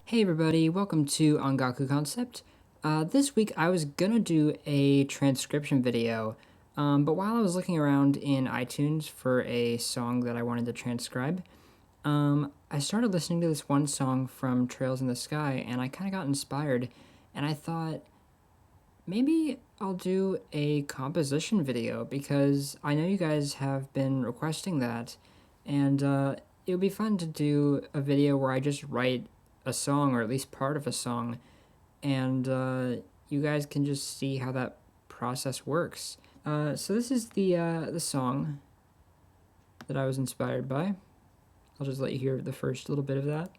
Hey everybody, welcome to Ongaku Concept. This week I was gonna do a transcription video, but while I was looking around in iTunes for a song that I wanted to transcribe, I started listening to this one song from Trails in the Sky, and I kind of got inspired, and I thought, maybe I'll do a composition video, because I know you guys have been requesting that, and it would be fun to do a video where I just write a song, or at least part of a song, and you guys can just see how that process works. So this is the song that I was inspired by. I'll just let you hear the first little bit of that.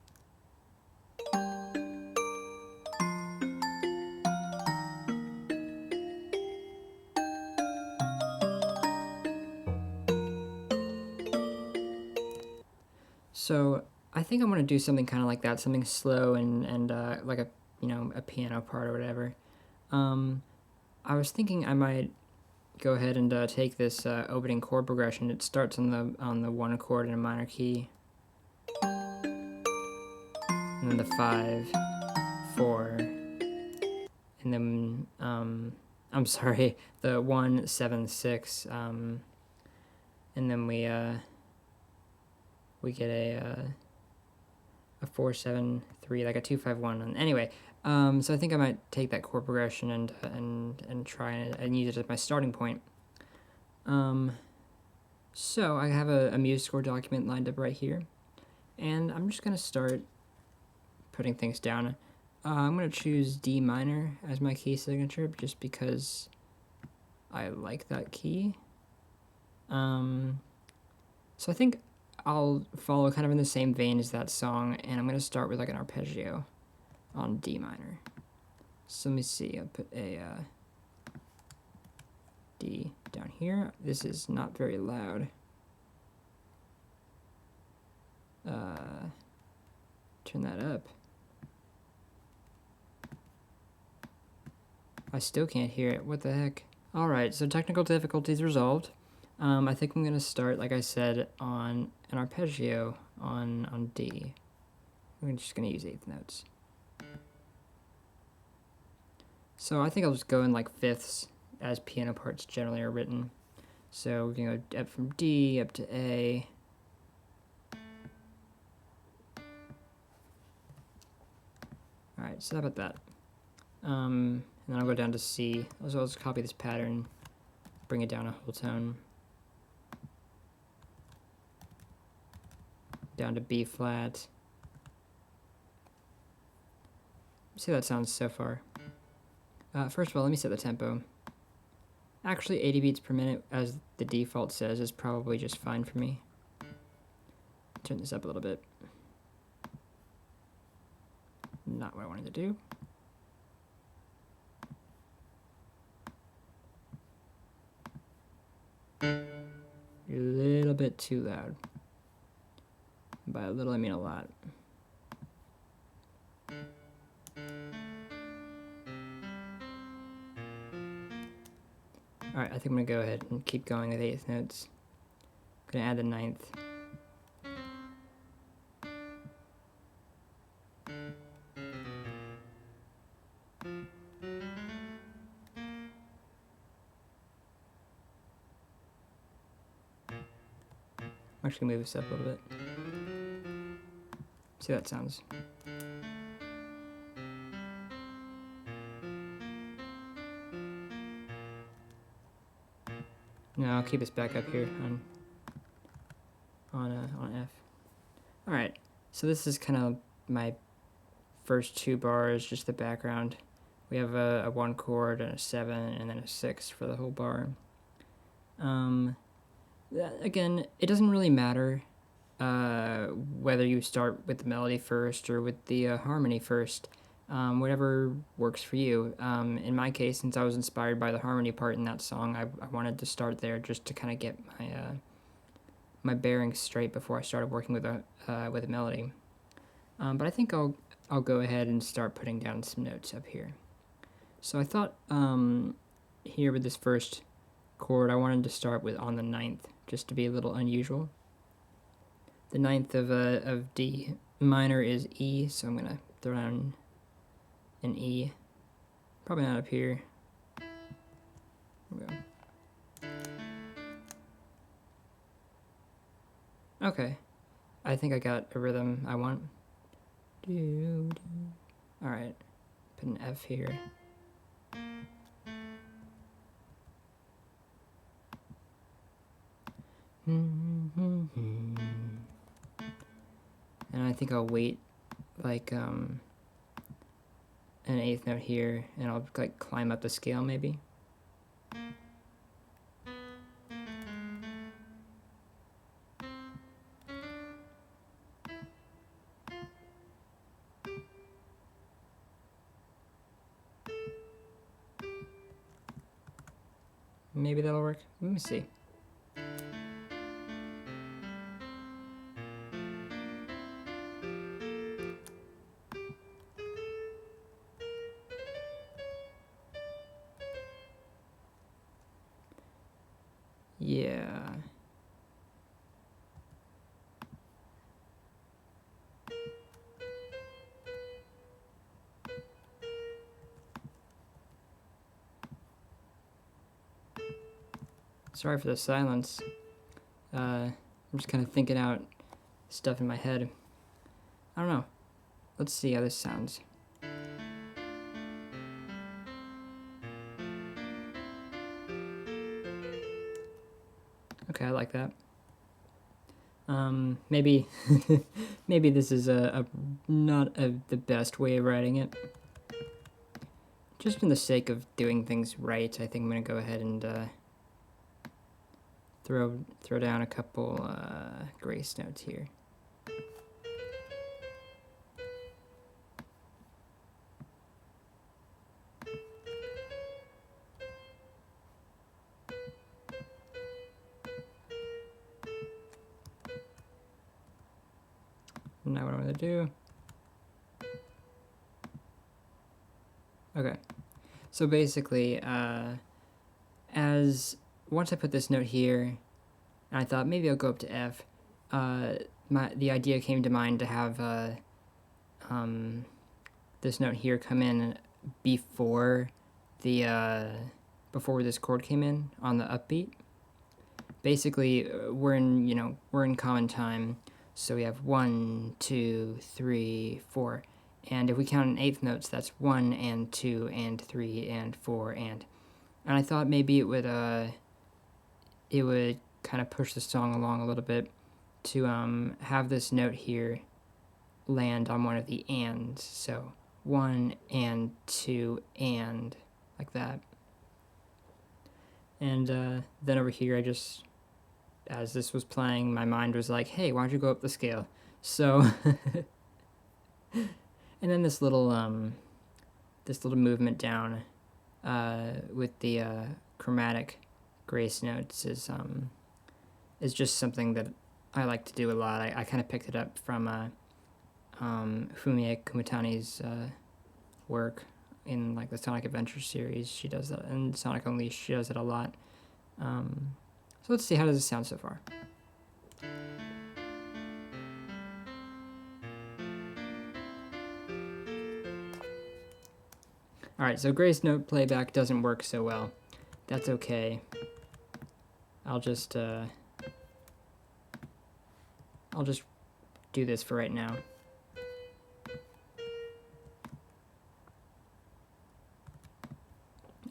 So I think I'm gonna do something kind of like that, something slow and like a a piano part or whatever. I was thinking I might go ahead and take this opening chord progression. It starts on the 1 chord in a minor key, and then the 5, 4, and then I'm sorry, the 1, 7, 6, and then we get a 4, 7, 3, like a 2, 5, 1. And anyway, so I think I might take that chord progression and try and use it as my starting point. So I have a music score document lined up right here, and I'm just gonna start putting things down. I'm gonna choose D minor as my key signature just because I like that key. So I think I'll follow kind of in the same vein as that song, and I'm going to start with like an arpeggio on D minor. So let me see, I'll put a D down here. This is not very loud. Turn that up. I still can't hear it, what the heck? Alright, so technical difficulties resolved. I think I'm going to start, like I said, on an arpeggio on D. I'm just going to use 8th notes. So I think I'll just go in like fifths, as piano parts generally are written. So we're going to go up from D up to A. Alright, so how about that? And then I'll go down to C. Also, I'll just copy this pattern, bring it down a whole tone. Down to B flat. See how that sounds so far. First of all, let me set the tempo. Actually, 80 beats per minute, as the default says, is probably just fine for me. Turn this up a little bit. Not what I wanted to do. You're a little bit too loud. By a little, I mean a lot. Alright, I think I'm going to go ahead and keep going with 8th notes. I'm going to add the 9th. I'm actually going to move this up a little bit. See how that sounds. No, I'll keep this back up here on F. Alright, so this is kind of my first 2 bars, just the background. We have a 1 chord and a 7 and then a 6 for the whole bar. Again, it doesn't really matter whether you start with the melody first or with the harmony first. Whatever works for you. In my case, since I was inspired by the harmony part in that song, I wanted to start there just to kind of get my bearings straight before I started working with a melody. But I think I'll go ahead and start putting down some notes up here. So I thought here with this first chord, I wanted to start with on the 9th, just to be a little unusual. The 9th of D minor is E, so I'm gonna throw down an E. Probably not up here. There we go. Okay, I think I got a rhythm I want. Alright, put an F here. And I think I'll wait like an eighth note here, and I'll like climb up the scale maybe. Maybe that'll work. Let me see. Yeah. Sorry for the silence. I'm just kind of thinking out stuff in my head. I don't know. Let's see how this sounds. Okay, I like that. Maybe maybe this is not the best way of writing it. Just for the sake of doing things right, I think I'm gonna go ahead and throw down a couple grace notes here. Now what I'm gonna do. Okay, so basically, as once I put this note here, and I thought maybe I'll go up to F. The idea came to mind to have this note here come in before the before this chord came in on the upbeat. Basically, we're in common time. So we have 1, 2, 3, 4. And if we count in eighth notes, that's 1 and 2 and 3 and 4 and I thought maybe it would kind of push the song along a little bit to have this note here land on one of the ands. So 1 and 2 and like that. And then over here, as this was playing, my mind was like, hey, why don't you go up the scale? So, and then this little movement down with the chromatic grace notes is just something that I like to do a lot. I kind of picked it up from Fumie Kumatani's work in like the Sonic Adventure series. She does that, and Sonic Unleashed, she does it a lot. So let's see, how does it sound so far? Alright, so grace note playback doesn't work so well. That's okay. I'll just do this for right now.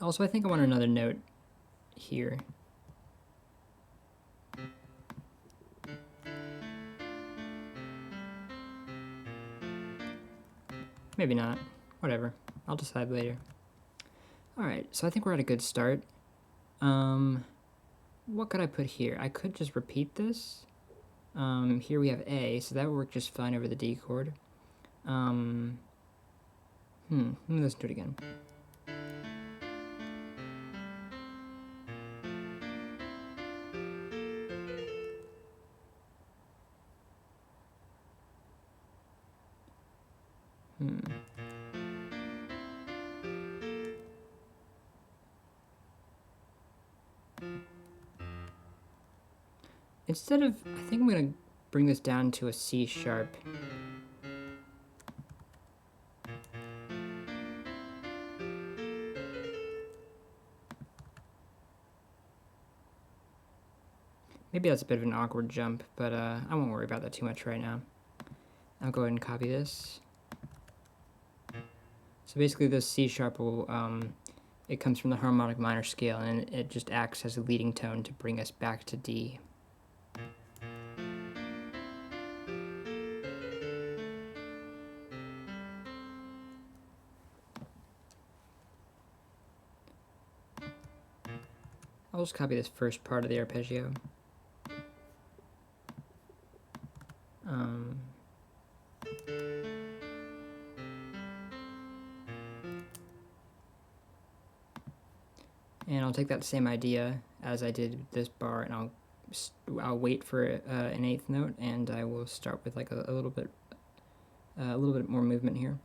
Also, I think I want another note here. Maybe not. Whatever. I'll decide later. Alright, so I think we're at a good start. What could I put here? I could just repeat this. Here we have A, so that would work just fine over the D chord. Let me listen to it again. Instead of, I think I'm going to bring this down to a C sharp. Maybe that's a bit of an awkward jump, but I won't worry about that too much right now. I'll go ahead and copy this. So basically this C sharp will, it comes from the harmonic minor scale, and it just acts as a leading tone to bring us back to D. I'll just copy this first part of the arpeggio. And I'll take that same idea as I did this bar, and I'll wait for an eighth note, and I will start with like a little bit more movement here.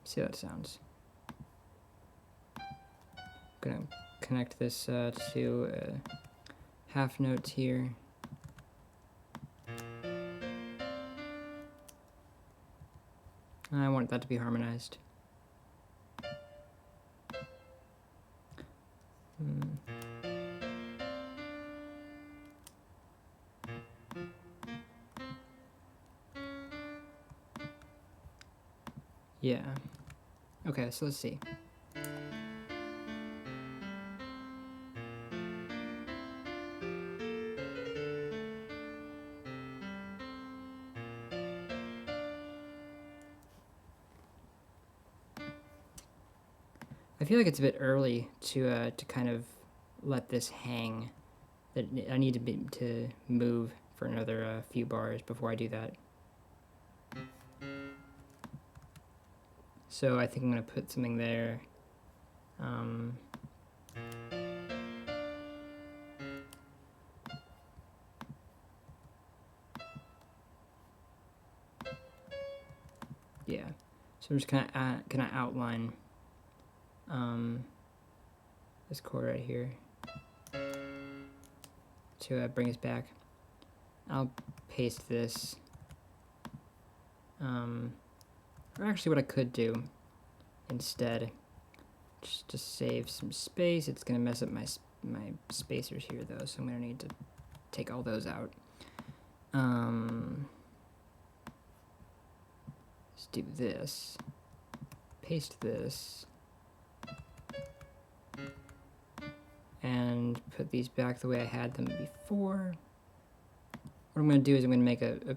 See how that sounds. I'm gonna connect this to half notes here. I want that to be harmonized. Yeah. Okay, so let's see. I feel like it's a bit early to kind of let this hang. That I need to move for another few bars before I do that. So I think I'm gonna put something there. Yeah. So I'm just gonna outline this chord right here to bring us back. I'll paste this. Or actually what I could do instead, just to save some space, it's gonna mess up my spacers here though, so I'm gonna need to take all those out. Let's do this, paste this, and put these back the way I had them before. What I'm gonna do is I'm gonna make a, I'm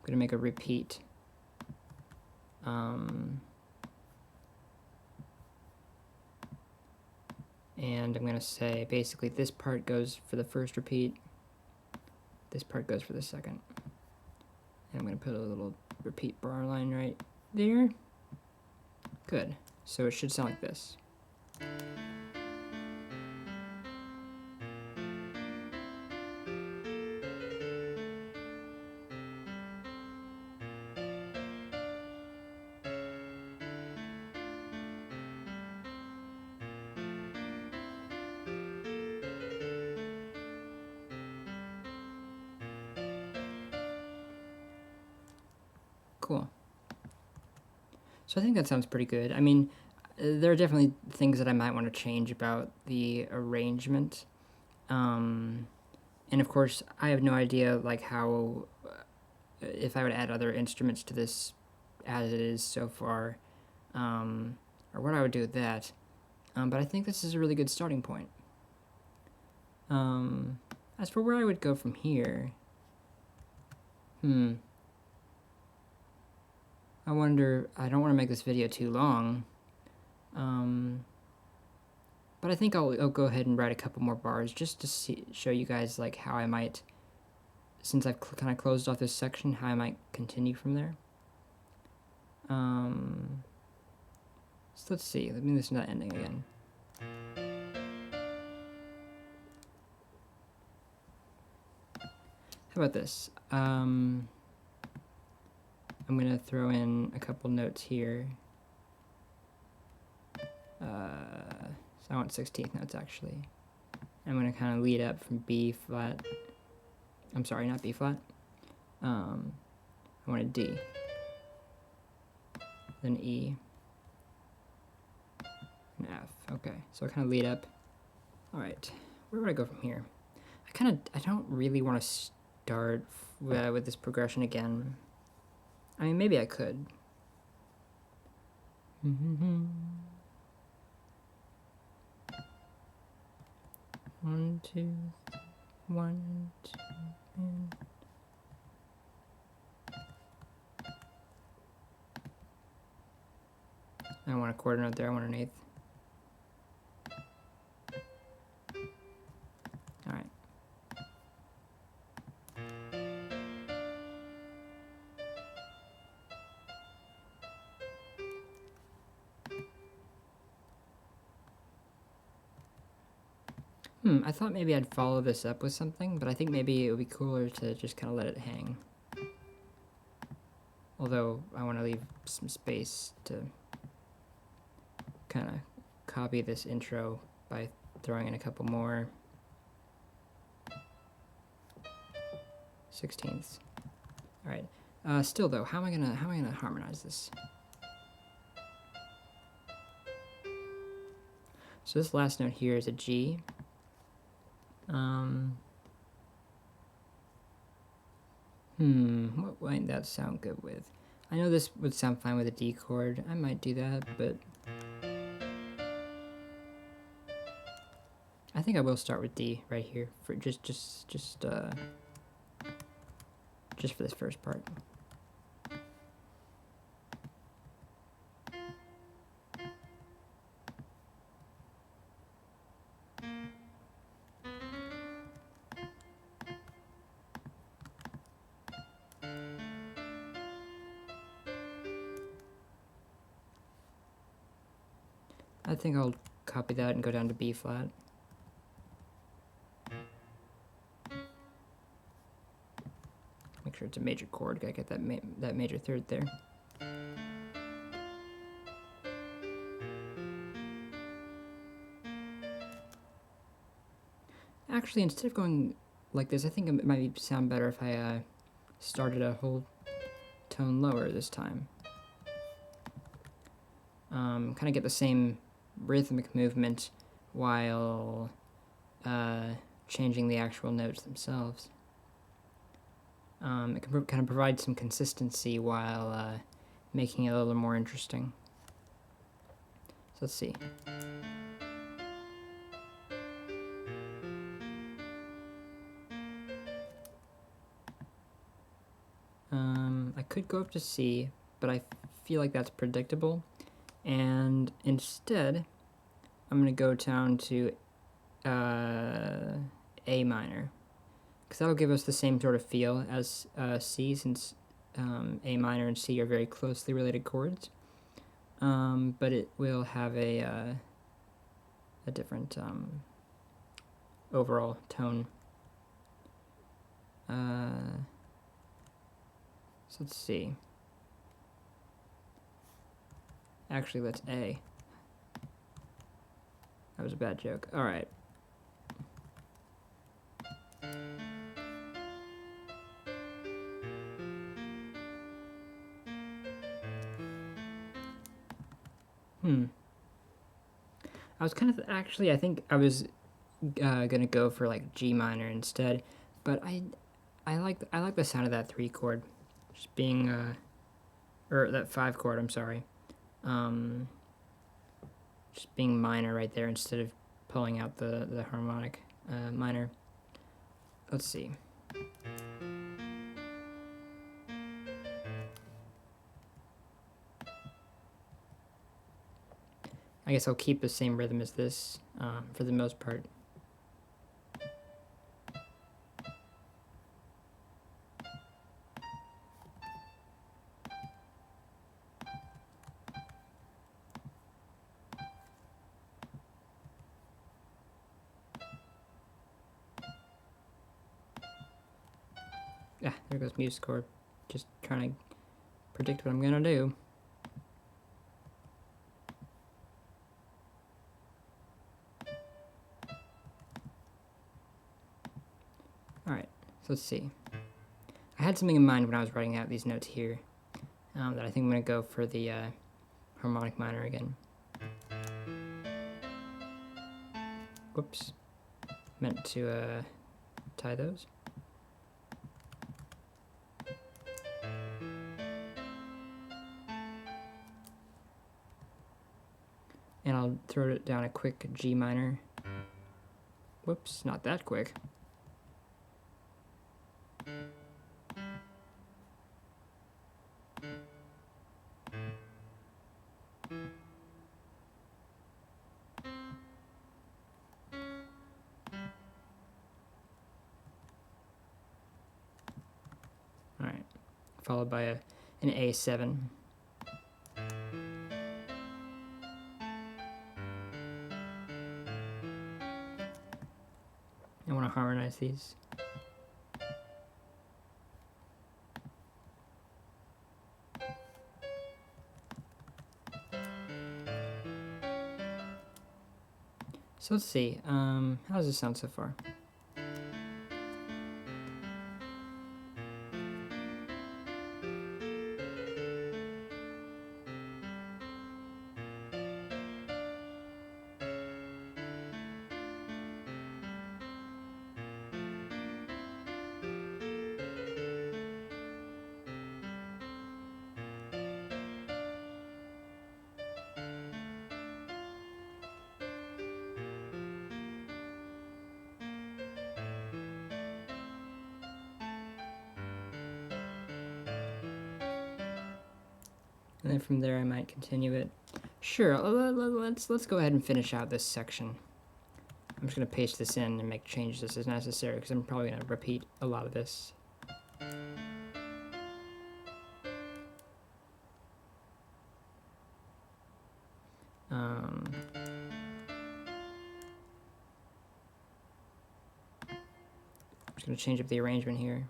gonna make a repeat. And I'm going to say basically this part goes for the first repeat, this part goes for the second. And I'm going to put a little repeat bar line right there. Good. So it should sound like this. Cool. So I think that sounds pretty good. I mean, there are definitely things that I might want to change about the arrangement. And of course, I have no idea like how, if I would add other instruments to this as it is so far, or what I would do with that. But I think this is a really good starting point. As for where I would go from here, I wonder, I don't want to make this video too long, but I think I'll go ahead and write a couple more bars just to show you guys like how I might, since I've kind of closed off this section, how I might continue from there. So let's see, let me listen to that ending again. How about this? I'm going to throw in a couple notes here. So I want 16th notes actually. I'm going to kind of lead up from B flat I'm sorry, not B flat. I wanted D. Then E. And F. Okay, so I kind of lead up. All right, where would I go from here? I don't really want to start with this progression again. I mean, maybe I could. 1, 2, 1, 2, and... I don't want a quarter note there, I want an eighth. Alright. I thought maybe I'd follow this up with something, but I think maybe it would be cooler to just kind of let it hang. Although, I want to leave some space to kind of copy this intro by throwing in a couple more 16ths. All right. Still though, how am I gonna harmonize this? So this last note here is a G. What might that sound good with? I know this would sound fine with a D chord. I might do that, but I think I will start with D right here for just for this first part. I think I'll copy that and go down to B flat. Make sure it's a major chord. Gotta get that major third there. Actually, instead of going like this, I think it might sound better if I started a whole tone lower this time. Kind of get the same rhythmic movement while changing the actual notes themselves. It can kind of provide some consistency while making it a little more interesting. So let's see. I could go up to C, but I feel like that's predictable. And instead, I'm going to go down to A minor, because that will give us the same sort of feel as C, since A minor and C are very closely related chords. But it will have a different overall tone. So let's see. Actually, let's A. That was a bad joke. All right. I was kind of actually, I think I was gonna go for like G minor instead, but I like the sound of that 3 chord, just being or that 5 chord. I'm sorry, just being minor right there instead of pulling out the harmonic minor. Let's see. I guess I'll keep the same rhythm as this for the most part. Yeah, there goes music chord. Just trying to predict what I'm gonna do. So let's see. I had something in mind when I was writing out these notes here that I think I'm going to go for the harmonic minor again. Whoops. Meant to tie those. And I'll throw it down a quick G minor. Whoops, not that quick. Alright, followed by an A7. I want to harmonize these. So let's see, how does this sound so far? And then from there I might continue it. Sure, let's go ahead and finish out this section. I'm just going to paste this in and make changes as necessary because I'm probably going to repeat a lot of this. Just going to change up the arrangement here.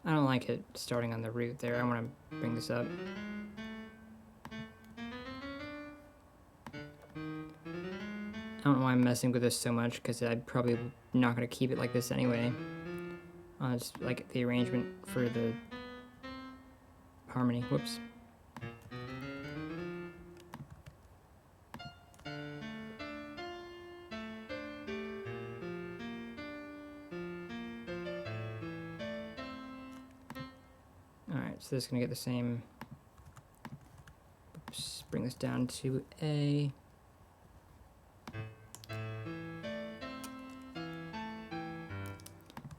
I don't like it starting on the root there. I want to bring this up. I don't know why I'm messing with this so much, because I'm probably not going to keep it like this anyway. It's like the arrangement for the harmony. Whoops. Alright, so this is going to get the same. Oops, bring this down to A.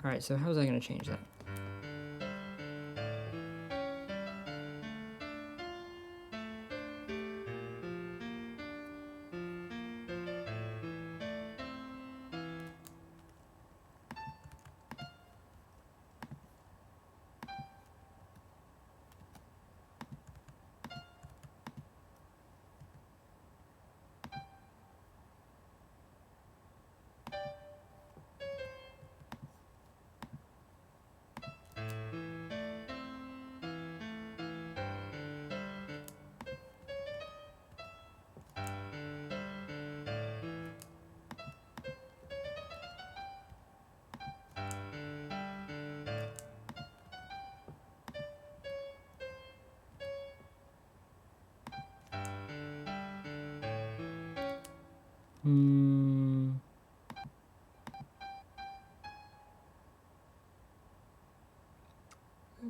Alright, so how was I going to change that?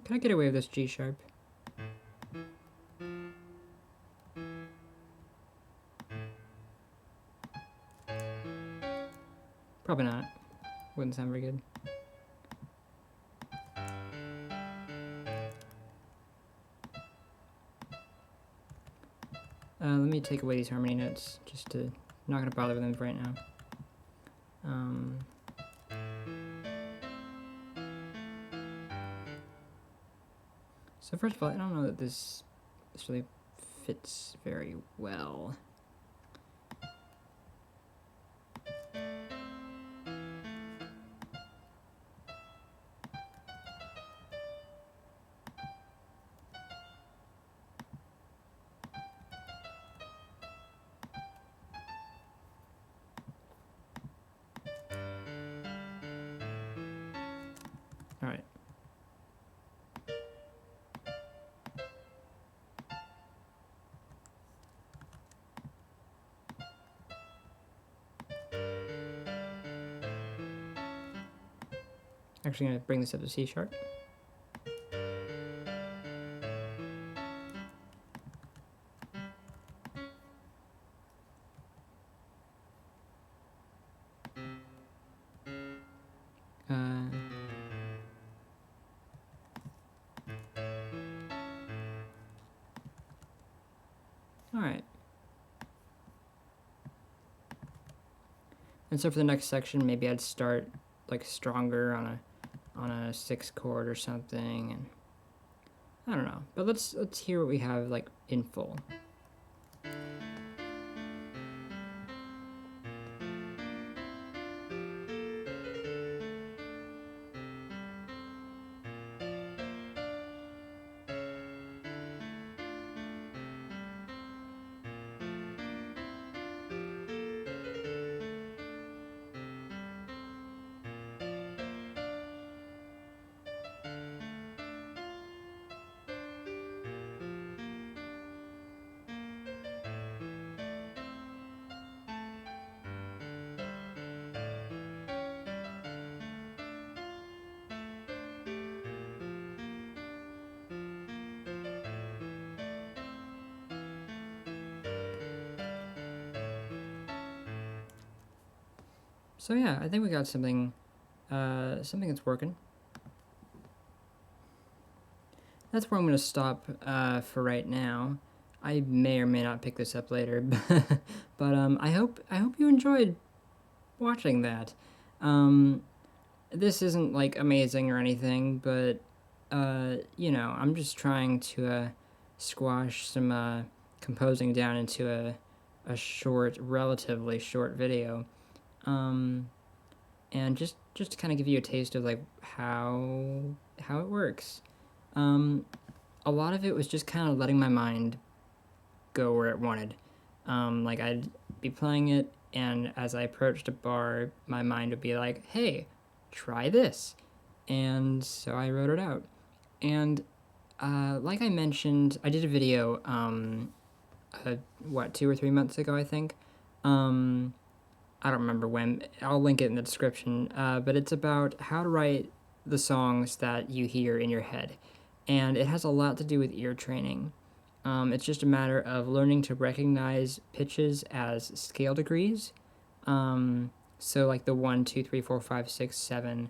Can I get away with this G sharp? Probably not. Wouldn't sound very good. Let me take away these harmony notes, just to not gonna bother with them right now. So first of all, I don't know that this really fits very well. All right. Actually, gonna bring this up to C sharp. All right. And so for the next section, maybe I'd start like stronger on a 6 chord or something, and I don't know. But let's hear what we have like in full. So yeah, I think we got something that's working. That's where I'm going to stop for right now. I may or may not pick this up later, but I hope you enjoyed watching that. This isn't like amazing or anything, but you know, I'm just trying to squash some composing down into a short, relatively short video. And just to kind of give you a taste of like how it works. A lot of it was just kind of letting my mind go where it wanted. Like I'd be playing it, and as I approached a bar, my mind would be like, "Hey, try this," and so I wrote it out. And like I mentioned, I did a video, 2 or 3 months ago, I think. I don't remember when. I'll link it in the description. But it's about how to write the songs that you hear in your head. And it has a lot to do with ear training. It's just a matter of learning to recognize pitches as scale degrees. So like the 1, 2, 3, 4, 5, 6, 7,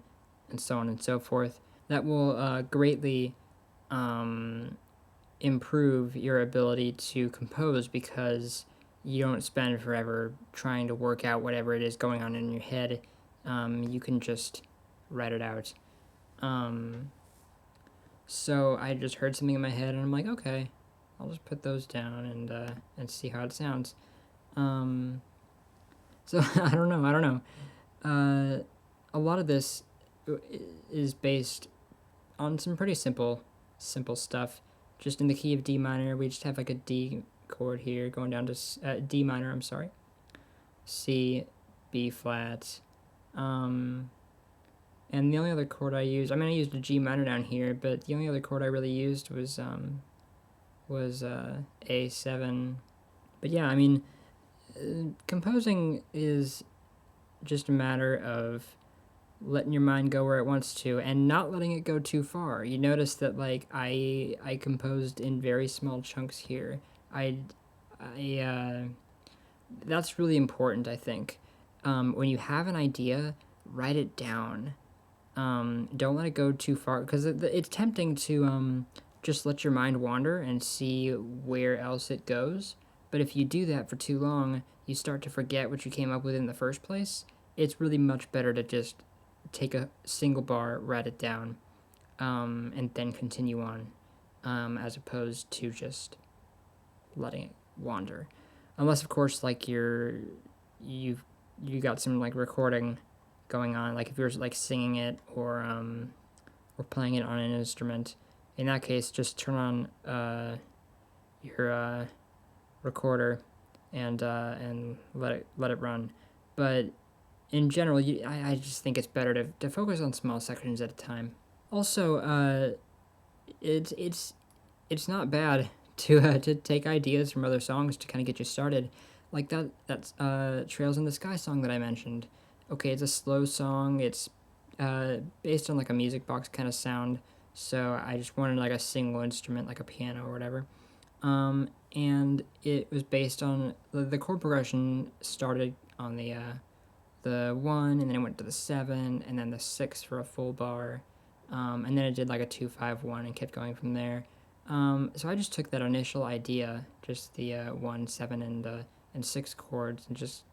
and so on and so forth. That will greatly improve your ability to compose, because you don't spend forever trying to work out whatever it is going on in your head. You can just write it out. So I just heard something in my head, and I'm like, okay, I'll just put those down and see how it sounds. So I don't know. A lot of this is based on some pretty simple stuff. Just in the key of D minor, we just have like a D chord here going down to D minor, I'm sorry. C, B flat. And the only other chord I used, I used a G minor down here, but the only other chord I really used was A7. But yeah, composing is just a matter of letting your mind go where it wants to and not letting it go too far. You notice that like I composed in very small chunks here. That's really important, I think. When you have an idea, write it down. Don't let it go too far, because it's tempting to just let your mind wander and see where else it goes. But if you do that for too long, you start to forget what you came up with in the first place. It's really much better to just take a single bar, write it down, and then continue on. as opposed to just letting it wander. Unless, of course, like you got some like recording going on, like if you're like singing it or playing it on an instrument. In that case, just turn on your recorder and let it run. But in general, I just think it's better to focus on small sections at a time. Also, it's not bad to take ideas from other songs to kind of get you started, like that's Trails in the Sky song that I mentioned. Okay, it's a slow song. It's based on like a music box kind of sound, so I just wanted like a single instrument, like a piano or whatever. And it was based on the chord progression started on the 1, and then it went to the 7, and then the 6 for a full bar, and then it did like a 2-5-1 and kept going from there. So I just took that initial idea, just the 1, 7, and 6 chords, and just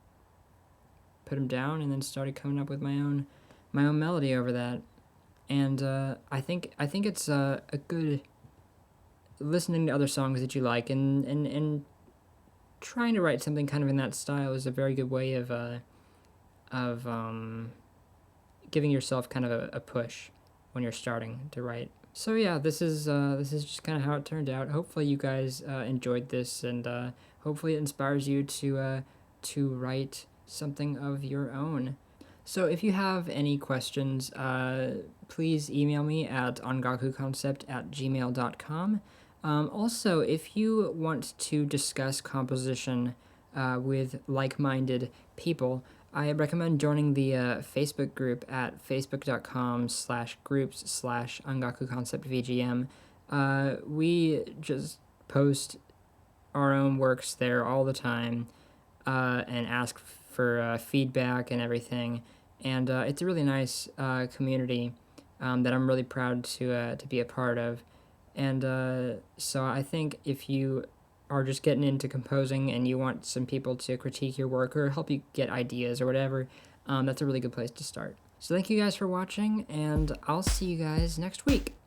put them down, and then started coming up with my own melody over that. And I think it's a good listening to other songs that you like, and trying to write something kind of in that style is a very good way of giving yourself kind of a push when you're starting to write. So yeah, this is just kind of how it turned out. Hopefully you guys enjoyed this, and hopefully it inspires you to write something of your own. So if you have any questions, please email me at ongakuconcept@gmail.com. Also, if you want to discuss composition with like-minded people, I recommend joining the Facebook group at facebook.com/groups/ongakuconceptvgm. We just post our own works there all the time, and ask for feedback and everything. And it's a really nice community that I'm really proud to be a part of. And so I think if you are just getting into composing and you want some people to critique your work or help you get ideas or whatever, that's a really good place to start. So thank you guys for watching, and I'll see you guys next week.